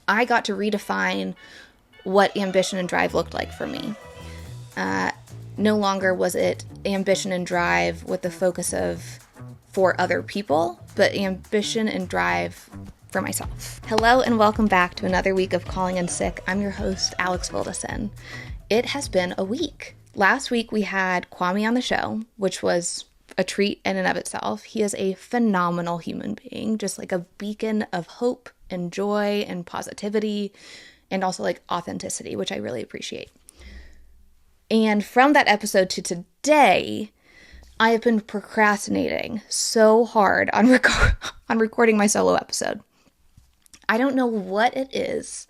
I got to redefine what ambition and drive looked like for me. No longer was it ambition and drive with the focus of for other people, but ambition and drive for myself. Hello and welcome back to another week of Calling in Sick. I'm your host, Alex Wildeson. It has been a week. Last week we had Kwame on the show, which was a treat in and of itself. He is a phenomenal human being, just like a beacon of hope and joy and positivity and also like authenticity, which I really appreciate. And from that episode to today, I have been procrastinating so hard on recording my solo episode. I don't know what it is,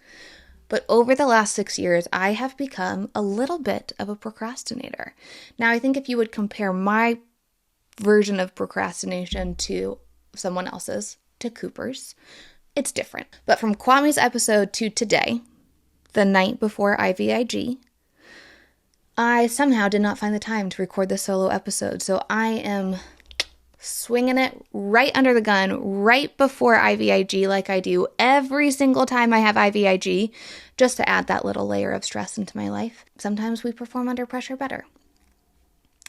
but over the last 6 years, I have become a little bit of a procrastinator. Now, I think if you would compare my version of procrastination to someone else's, to Cooper's, it's different. But from Kwame's episode to today, the night before IVIG, I somehow did not find the time to record this solo episode. So I am swinging it right under the gun right before IVIG like I do every single time I have IVIG, just to add that little layer of stress into my life. Sometimes we perform under pressure better.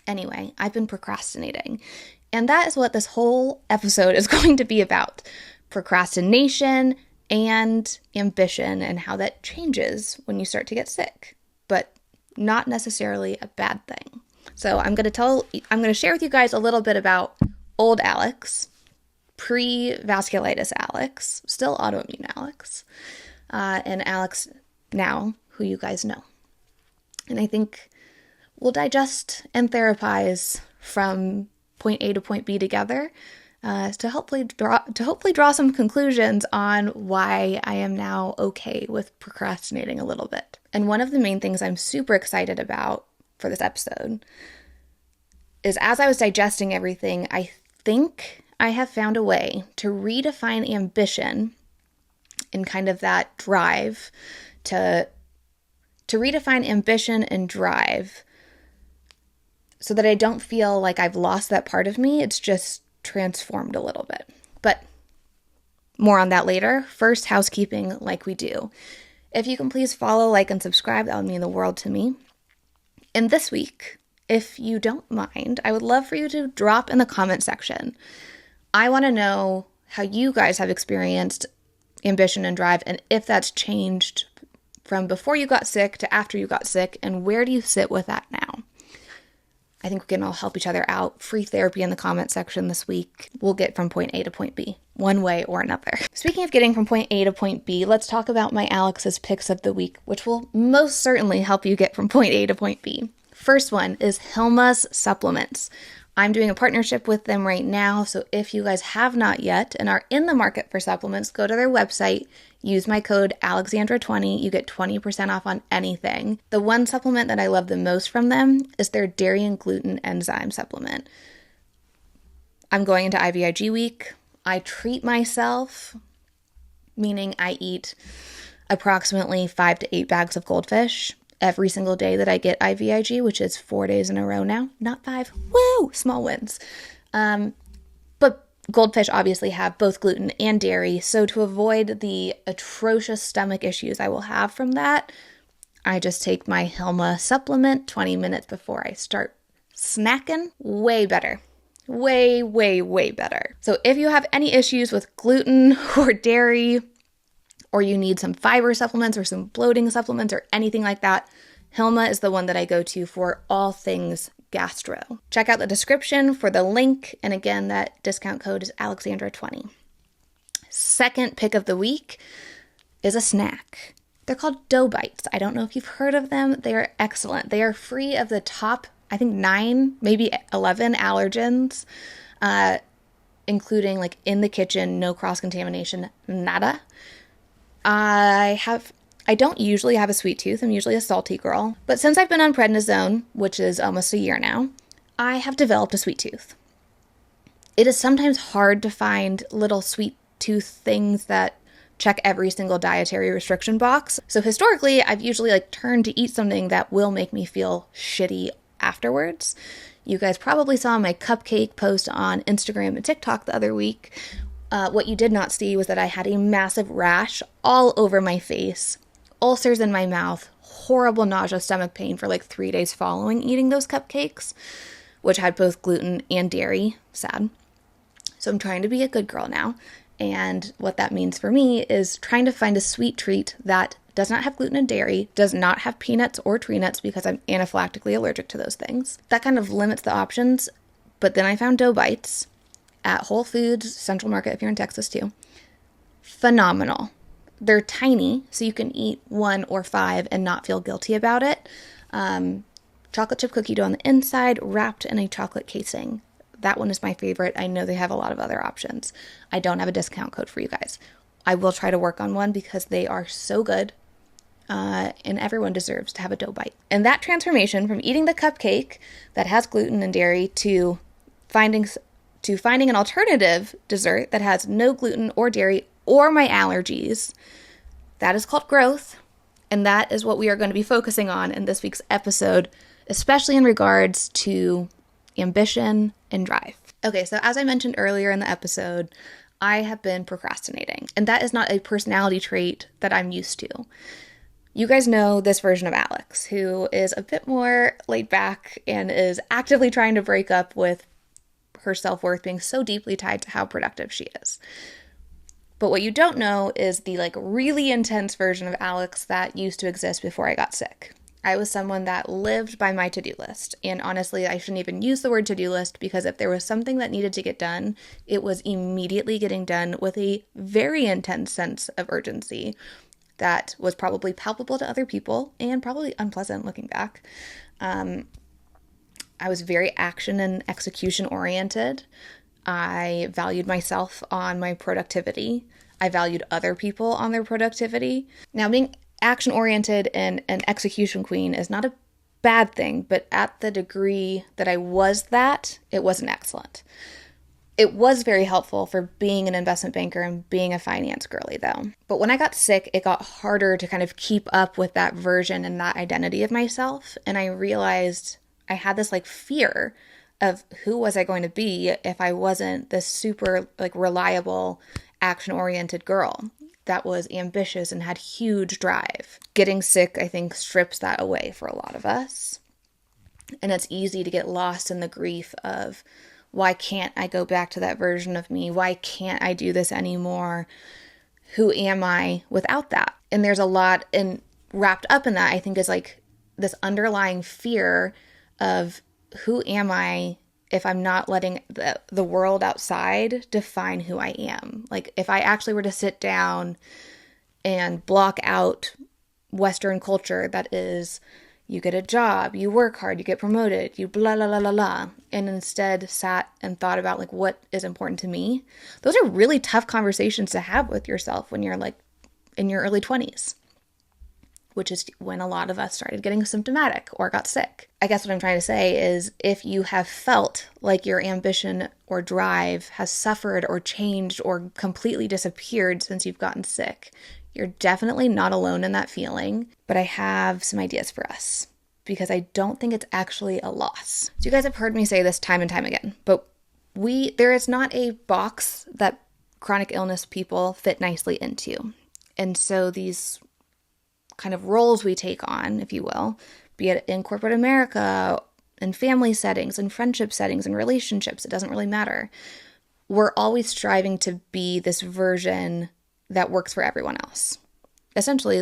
Anyway, I've been procrastinating. And that is what this whole episode is going to be about. Procrastination and ambition and how that changes when you start to get sick. But not necessarily a bad thing. So I'm going to share with you guys a little bit about old Alex, pre-vasculitis Alex, still autoimmune Alex, and Alex now, who you guys know. And I think we'll digest and therapize from point A to point B together to hopefully draw some conclusions on why I am now okay with procrastinating a little bit. And one of the main things I'm super excited about for this episode is as I was digesting everything, I think I have found a way to redefine ambition and kind of that drive to redefine ambition and drive so that I don't feel like I've lost that part of me. It's just transformed a little bit. But more on that later. First, housekeeping like we do. If you can please follow, like, and subscribe, that would mean the world to me. And this week, if you don't mind, I would love for you to drop in the comment section. I want to know how you guys have experienced ambition and drive and if that's changed from before you got sick to after you got sick, and where do you sit with that now? I think we can all help each other out. Free therapy in the comment section this week. We'll get from point A to point B, one way or another. Speaking of getting from point A to point B, let's talk about my Alex's picks of the week, which will most certainly help you get from point A to point B. First one is Hilma's supplements. I'm doing a partnership with them right now, so if you guys have not yet and are in the market for supplements, go to their website, use my code Alexandra20, you get 20% off on anything. The one supplement that I love the most from them is their dairy and gluten enzyme supplement. I'm going into IVIG week. I treat myself, meaning I eat approximately 5 to 8 bags of goldfish every single day that I get IVIG, which is 4 days in a row now, not 5. Woo! Small wins. But goldfish obviously have both gluten and dairy, so to avoid the atrocious stomach issues I will have from that, I just take my Hilma supplement 20 minutes before I start snacking. Way better. Way, way, way better. So if you have any issues with gluten or dairy, or you need some fiber supplements or some bloating supplements or anything like that, Hilma is the one that I go to for all things gastro. Check out the description for the link, and again, that discount code is Alexandra20. Second pick of the week is a snack. They're called DoBites. I don't know if you've heard of them. They are excellent. They are free of the top, I think 9, maybe 11 allergens, including like in the kitchen, no cross-contamination, nada. I don't usually have a sweet tooth. I'm usually a salty girl. But since I've been on prednisone, which is almost a year now, I have developed a sweet tooth. It is sometimes hard to find little sweet tooth things that check every single dietary restriction box. So historically, I've usually turned to eat something that will make me feel shitty afterwards. You guys probably saw my cupcake post on Instagram and TikTok the other week. What you did not see was that I had a massive rash all over my face, ulcers in my mouth, horrible nausea, stomach pain for like 3 days following eating those cupcakes, which had both gluten and dairy. Sad. So I'm trying to be a good girl now. And what that means for me is trying to find a sweet treat that does not have gluten and dairy, does not have peanuts or tree nuts because I'm anaphylactically allergic to those things. That kind of limits the options. But then I found DoBites at Whole Foods, Central Market if you're in Texas too. Phenomenal. They're tiny, so you can eat 1 or 5 and not feel guilty about it. Chocolate chip cookie dough on the inside, wrapped in a chocolate casing. That one is my favorite. I know they have a lot of other options. I don't have a discount code for you guys. I will try to work on one because they are so good. And everyone deserves to have a DoBite. And that transformation from eating the cupcake that has gluten and dairy to finding an alternative dessert that has no gluten or dairy or my allergies, that is called growth. And that is what we are going to be focusing on in this week's episode, especially in regards to ambition and drive. Okay, so as I mentioned earlier in the episode, I have been procrastinating, and that is not a personality trait that I'm used to. You guys know this version of Alex, who is a bit more laid back and is actively trying to break up with her self-worth being so deeply tied to how productive she is. But what you don't know is the really intense version of Alex that used to exist before I got sick. I was someone that lived by my to-do list. And honestly, I shouldn't even use the word to-do list because if there was something that needed to get done, it was immediately getting done with a very intense sense of urgency that was probably palpable to other people and probably unpleasant looking back. I was very action and execution oriented. I valued myself on my productivity. I valued other people on their productivity. Now, being action-oriented and an execution queen is not a bad thing, but at the degree that I was that, it wasn't excellent. It was very helpful for being an investment banker and being a finance girly, though. But when I got sick, it got harder to kind of keep up with that version and that identity of myself, and I realized I had this fear of who was I going to be if I wasn't this super reliable, action-oriented girl that was ambitious and had huge drive. Getting sick, I think, strips that away for a lot of us. And it's easy to get lost in the grief of, why can't I go back to that version of me? Why can't I do this anymore? Who am I without that? And there's a lot wrapped up in that, I think, is this underlying fear of who am I if I'm not letting the world outside define who I am. If I actually were to sit down and block out Western culture that is, you get a job, you work hard, you get promoted, you blah, blah, blah, blah, blah, and instead sat and thought about what is important to me. Those are really tough conversations to have with yourself when you're in your early 20s. Which is when a lot of us started getting symptomatic or got sick. I guess what I'm trying to say is if you have felt like your ambition or drive has suffered or changed or completely disappeared since you've gotten sick, you're definitely not alone in that feeling. But I have some ideas for us because I don't think it's actually a loss. So you guys have heard me say this time and time again, but there is not a box that chronic illness people fit nicely into. And so these kind of roles we take on, if you will, be it in corporate America, in family settings, in friendship settings, in relationships, it doesn't really matter. We're always striving to be this version that works for everyone else. Essentially,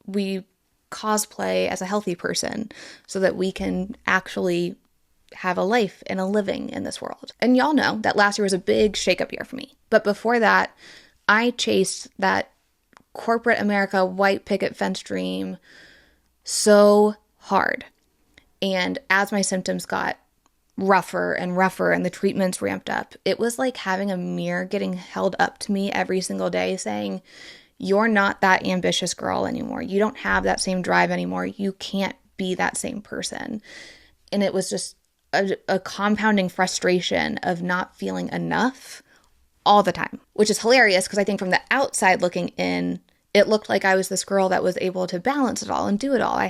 we cosplay as a healthy person so that we can actually have a life and a living in this world. And y'all know that last year was a big shakeup year for me. But before that, I chased that corporate America white picket fence dream so hard. And as my symptoms got rougher and rougher and the treatments ramped up, it was like having a mirror getting held up to me every single day saying, you're not that ambitious girl anymore. You don't have that same drive anymore. You can't be that same person. And it was just a compounding frustration of not feeling enough all the time, which is hilarious because I think from the outside looking in, it looked like I was this girl that was able to balance it all and do it all. I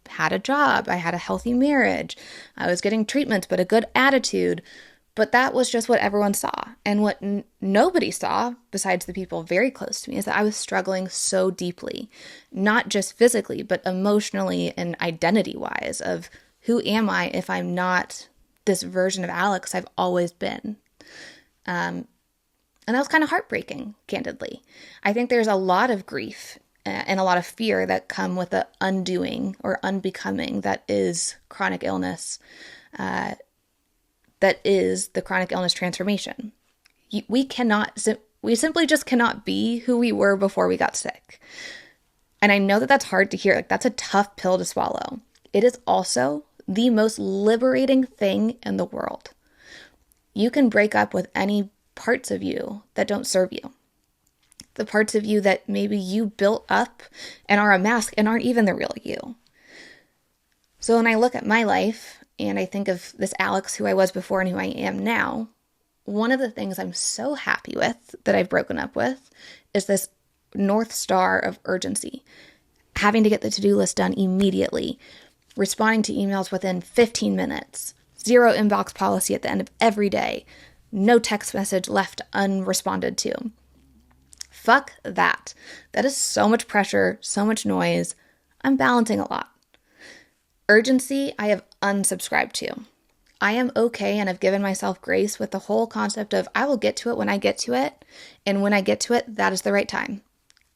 had a job. I had a healthy marriage. I was getting treatments, but a good attitude. But that was just what everyone saw. And what nobody saw, besides the people very close to me, is that I was struggling so deeply, not just physically, but emotionally and identity-wise of who am I if I'm not this version of Alex I've always been. And that was kind of heartbreaking, candidly. I think there's a lot of grief and a lot of fear that come with the undoing or unbecoming that is chronic illness, that is the chronic illness transformation. We simply just cannot be who we were before we got sick. And I know that that's hard to hear. Like, that's a tough pill to swallow. It is also the most liberating thing in the world. You can break up with any parts of you that don't serve you. The parts of you that maybe you built up and are a mask and aren't even the real you. So when I look at my life and I think of this Alex who I was before and who I am now, one of the things I'm so happy with that I've broken up with is this North Star of urgency. Having to get the to-do list done immediately, responding to emails within 15 minutes, zero inbox policy at the end of every day, no text message left unresponded to. Fuck that. That is so much pressure, so much noise. I'm balancing a lot. Urgency, I have unsubscribed to. I am okay and have given myself grace with the whole concept of I will get to it when I get to it, and when I get to it, that is the right time.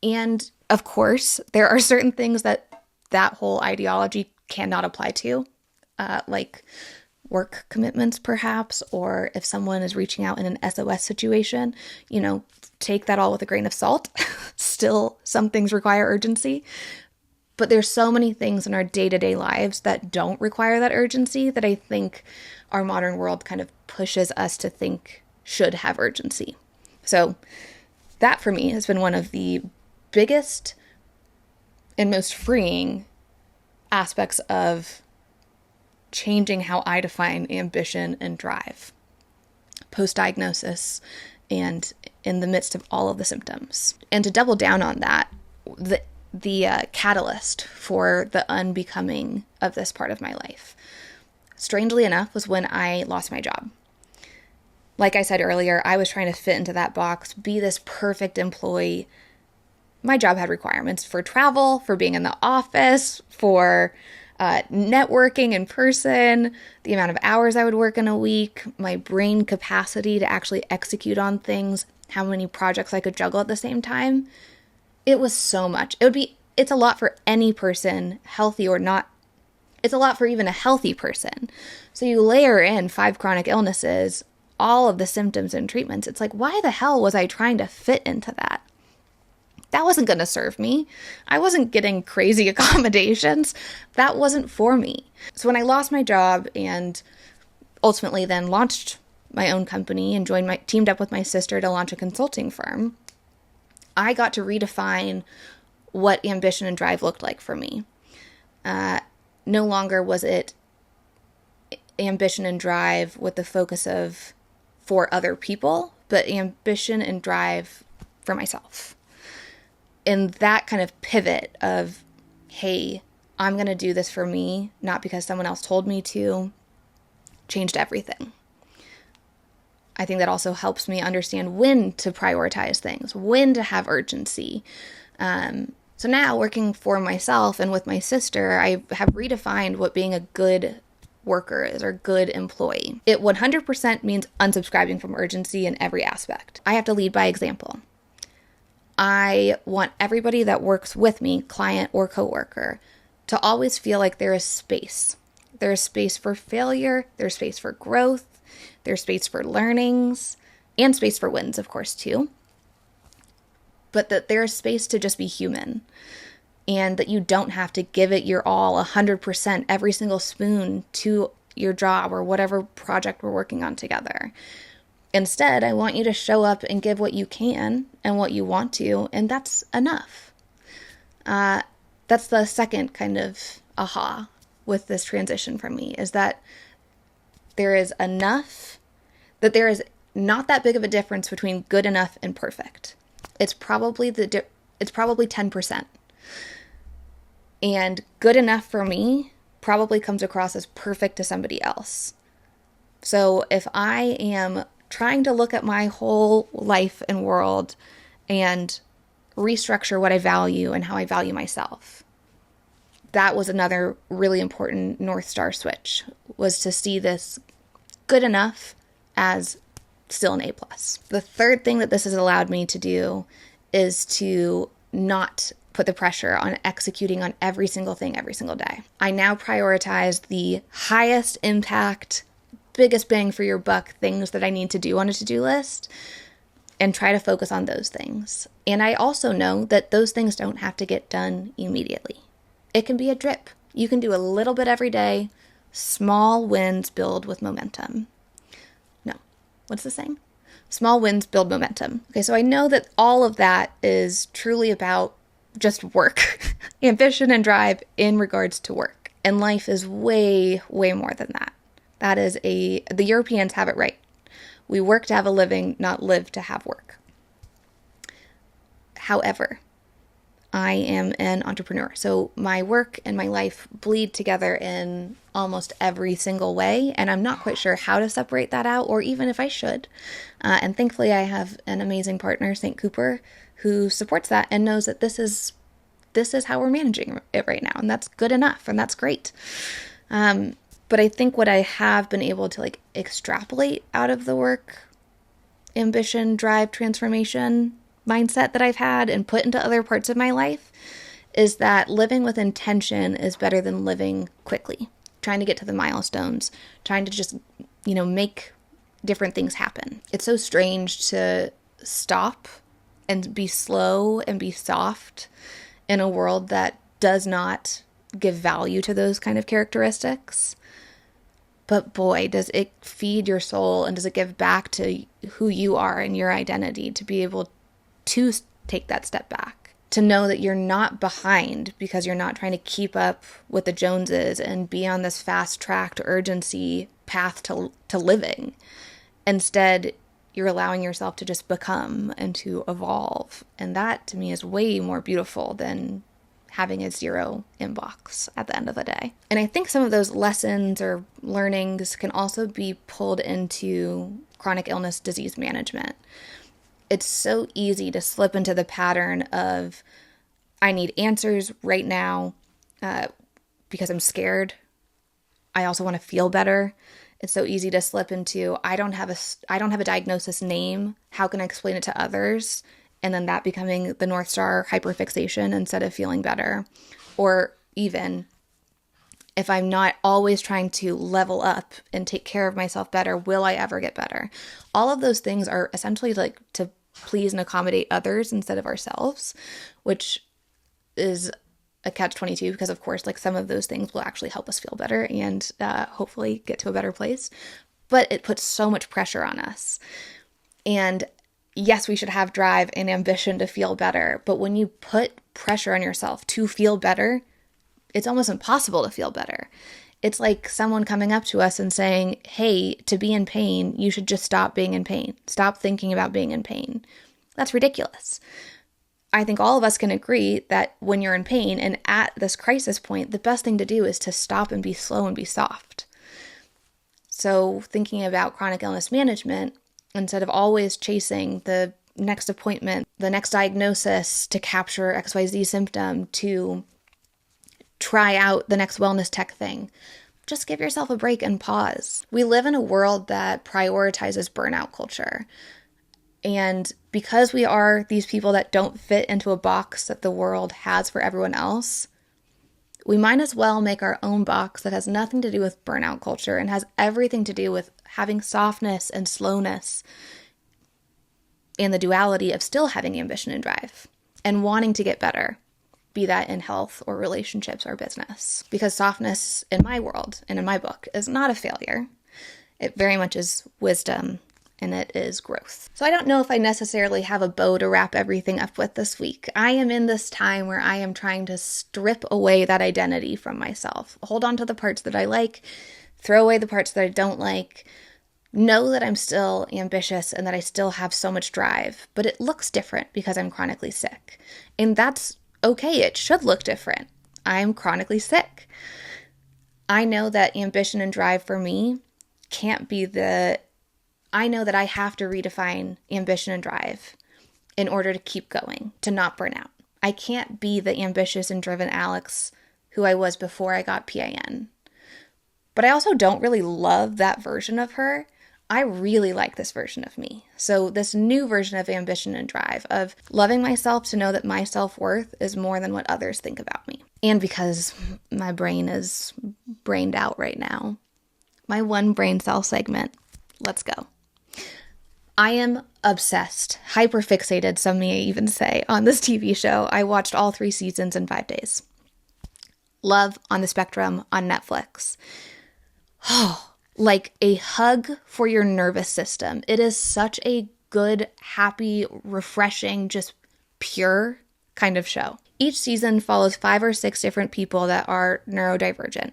And of course, there are certain things that whole ideology cannot apply to, like work commitments perhaps, or if someone is reaching out in an SOS situation, take that all with a grain of salt. Still, some things require urgency. But there's so many things in our day-to-day lives that don't require that urgency that I think our modern world kind of pushes us to think should have urgency. So that for me has been one of the biggest and most freeing aspects of changing how I define ambition and drive post-diagnosis and in the midst of all of the symptoms. And to double down on that, the catalyst for the unbecoming of this part of my life, strangely enough, was when I lost my job. Like I said earlier, I was trying to fit into that box, be this perfect employee. My job had requirements for travel, for being in the office, for networking in person, the amount of hours I would work in a week, my brain capacity to actually execute on things, how many projects I could juggle at the same time. It was so much. It's a lot for any person, healthy or not. It's a lot for even a healthy person. So you layer in 5 chronic illnesses, all of the symptoms and treatments. It's like, why the hell was I trying to fit into that? That wasn't going to serve me. I wasn't getting crazy accommodations. That wasn't for me. So when I lost my job and ultimately then launched my own company and teamed up with my sister to launch a consulting firm, I got to redefine what ambition and drive looked like for me. No longer was it ambition and drive with the focus of for other people, but ambition and drive for myself. And that kind of pivot of, hey, I'm going to do this for me, not because someone else told me to, changed everything. I think that also helps me understand when to prioritize things, when to have urgency. So now working for myself and with my sister, I have redefined what being a good worker is or good employee. It 100% means unsubscribing from urgency in every aspect. I have to lead by example. I want everybody that works with me, client or coworker, to always feel like there is space. There is space for failure, there's space for growth, there's space for learnings, and space for wins, of course, too. But that there's space to just be human, and that you don't have to give it your all, 100%, every single spoon to your job or whatever project we're working on together. Instead, I want you to show up and give what you can and what you want to, and that's enough. That's the second kind of aha with this transition for me, is that there is enough, that there is not that big of a difference between good enough and perfect. It's probably 10%. And good enough for me probably comes across as perfect to somebody else. So if I am trying to look at my whole life and world and restructure what I value and how I value myself, that was another really important North Star switch, was to see this good enough as still an A+. The third thing that this has allowed me to do is to not put the pressure on executing on every single thing every single day. I now prioritize the highest impact, biggest bang for your buck things that I need to do on a to-do list and try to focus on those things. And I also know that those things don't have to get done immediately. It can be a drip. You can do a little bit every day. Small wins build with momentum. No, what's the saying? Small wins build momentum. Okay, so I know that all of that is truly about just work, ambition and drive in regards to work. And life is way, way more than that. The Europeans have it right. We work to have a living, not live to have work. However, I am an entrepreneur, so my work and my life bleed together in almost every single way, and I'm not quite sure how to separate that out, or even if I should. And thankfully, I have an amazing partner, St. Cooper, who supports that and knows that this is how we're managing it right now, and that's good enough, and that's great. But I think what I have been able to extrapolate out of the work, ambition, drive, transformation mindset that I've had and put into other parts of my life is that living with intention is better than living quickly, trying to get to the milestones, trying to just, make different things happen. It's so strange to stop and be slow and be soft in a world that does not give value to those kind of characteristics. But boy, does it feed your soul and does it give back to who you are and your identity to be able to take that step back, to know that you're not behind because you're not trying to keep up with the Joneses and be on this fast-tracked urgency path to living. Instead, you're allowing yourself to just become and to evolve. And that, to me, is way more beautiful than having a zero inbox at the end of the day. And I think some of those lessons or learnings can also be pulled into chronic illness disease management. It's so easy to slip into the pattern of, I need answers right now because I'm scared. I also want to feel better. It's so easy to slip into, I don't have a diagnosis name. How can I explain it to others? And then that becoming the North Star hyperfixation instead of feeling better. Or even, if I'm not always trying to level up and take care of myself better, will I ever get better? All of those things are essentially to please and accommodate others instead of ourselves, which is a catch-22 because, of course, some of those things will actually help us feel better and hopefully get to a better place. But it puts so much pressure on us. And yes, we should have drive and ambition to feel better, but when you put pressure on yourself to feel better, it's almost impossible to feel better. It's like someone coming up to us and saying, hey, to be in pain, you should just stop being in pain. Stop thinking about being in pain. That's ridiculous. I think all of us can agree that when you're in pain and at this crisis point, the best thing to do is to stop and be slow and be soft. So thinking about chronic illness management, instead of always chasing the next appointment, the next diagnosis to capture XYZ symptom, to try out the next wellness tech thing, just give yourself a break and pause. We live in a world that prioritizes burnout culture. And because we are these people that don't fit into a box that the world has for everyone else, we might as well make our own box that has nothing to do with burnout culture and has everything to do with having softness and slowness and the duality of still having ambition and drive and wanting to get better, be that in health or relationships or business. Because softness in my world and in my book is not a failure. It very much is wisdom and it is growth. So I don't know if I necessarily have a bow to wrap everything up with this week. I am in this time where I am trying to strip away that identity from myself. Hold on to the parts that I like, throw away the parts that I don't like, know that I'm still ambitious and that I still have so much drive, but it looks different because I'm chronically sick. And that's okay. It should look different. I'm chronically sick. I know that ambition and drive for me can't be I know that I have to redefine ambition and drive in order to keep going, to not burn out. I can't be the ambitious and driven Alex who I was before I got PIN. But I also don't really love that version of her. I really like this version of me. So this new version of ambition and drive, of loving myself to know that my self-worth is more than what others think about me. And because my brain is brained out right now, my one brain cell segment, let's go. I am obsessed, hyper-fixated, some may even say, on this TV show. I watched all 3 seasons in 5 days. Love on the Spectrum on Netflix. Oh, like a hug for your nervous system. It is such a good, happy, refreshing, just pure kind of show. Each season follows 5 or 6 different people that are neurodivergent.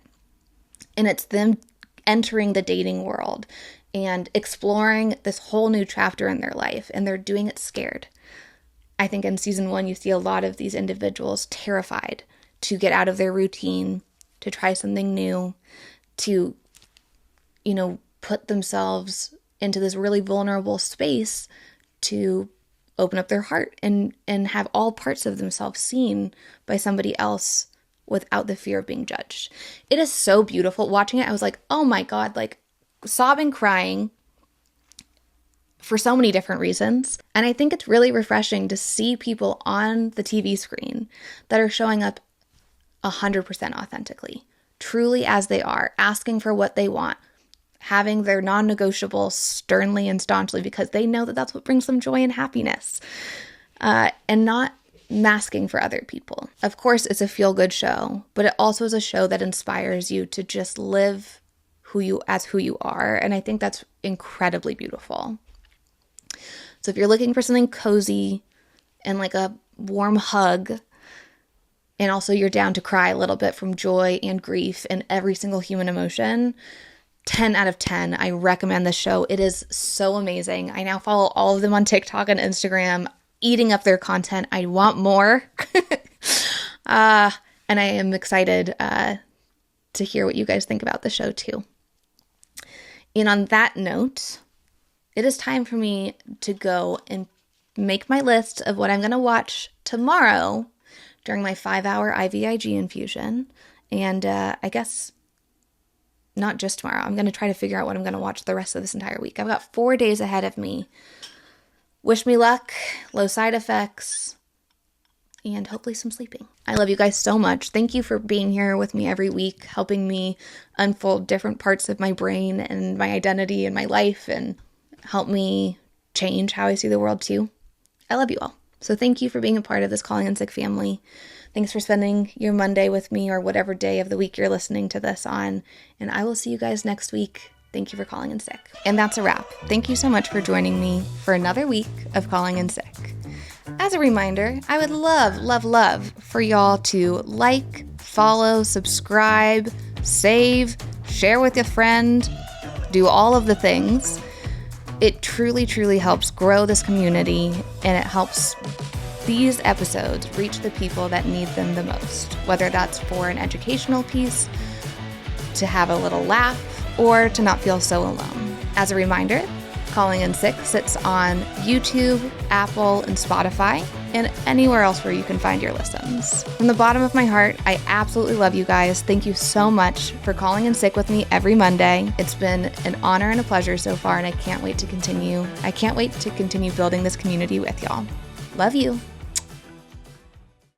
And it's them entering the dating world and exploring this whole new chapter in their life. And they're doing it scared. I think in season 1, you see a lot of these individuals terrified to get out of their routine, to try something new, to put themselves into this really vulnerable space to open up their heart and have all parts of themselves seen by somebody else without the fear of being judged. It is so beautiful. Watching it, I was like, oh my God, like sobbing, crying for so many different reasons. And I think it's really refreshing to see people on the TV screen that are showing up 100% authentically, truly as they are, asking for what they want, having their non-negotiables sternly and staunchly because they know that that's what brings them joy and happiness, and not masking for other people. Of course, it's a feel-good show, but it also is a show that inspires you to just live who you are, and I think that's incredibly beautiful. So if you're looking for something cozy and like a warm hug, and also you're down to cry a little bit from joy and grief and every single human emotion, 10 out of 10. I recommend this show. It is so amazing. I now follow all of them on TikTok and Instagram, eating up their content. I want more. And I am excited to hear what you guys think about the show too. And on that note, it is time for me to go and make my list of what I'm going to watch tomorrow during my 5-hour IVIG infusion. And I guess not just tomorrow. I'm going to try to figure out what I'm going to watch the rest of this entire week. I've got 4 days ahead of me. Wish me luck, low side effects, and hopefully some sleeping. I love you guys so much. Thank you for being here with me every week, helping me unfold different parts of my brain and my identity and my life, and help me change how I see the world too. I love you all. So thank you for being a part of this Calling in Sick family. Thanks for spending your Monday with me, or whatever day of the week you're listening to this on. And I will see you guys next week. Thank you for calling in sick. And that's a wrap. Thank you so much for joining me for another week of Calling in Sick. As a reminder, I would love for y'all to like, follow, subscribe, save, share with a friend, do all of the things. It truly helps grow this community, and it helps these episodes reach the people that need them the most, whether that's for an educational piece, to have a little laugh, or to not feel so alone. As a reminder, Calling in Sick sits on YouTube, Apple, and Spotify, and anywhere else where you can find your listens. From the bottom of my heart, I absolutely love you guys. Thank you so much for calling in sick with me every Monday. It's been an honor and a pleasure so far, and I can't wait to continue. I can't wait to continue building this community with y'all. Love you.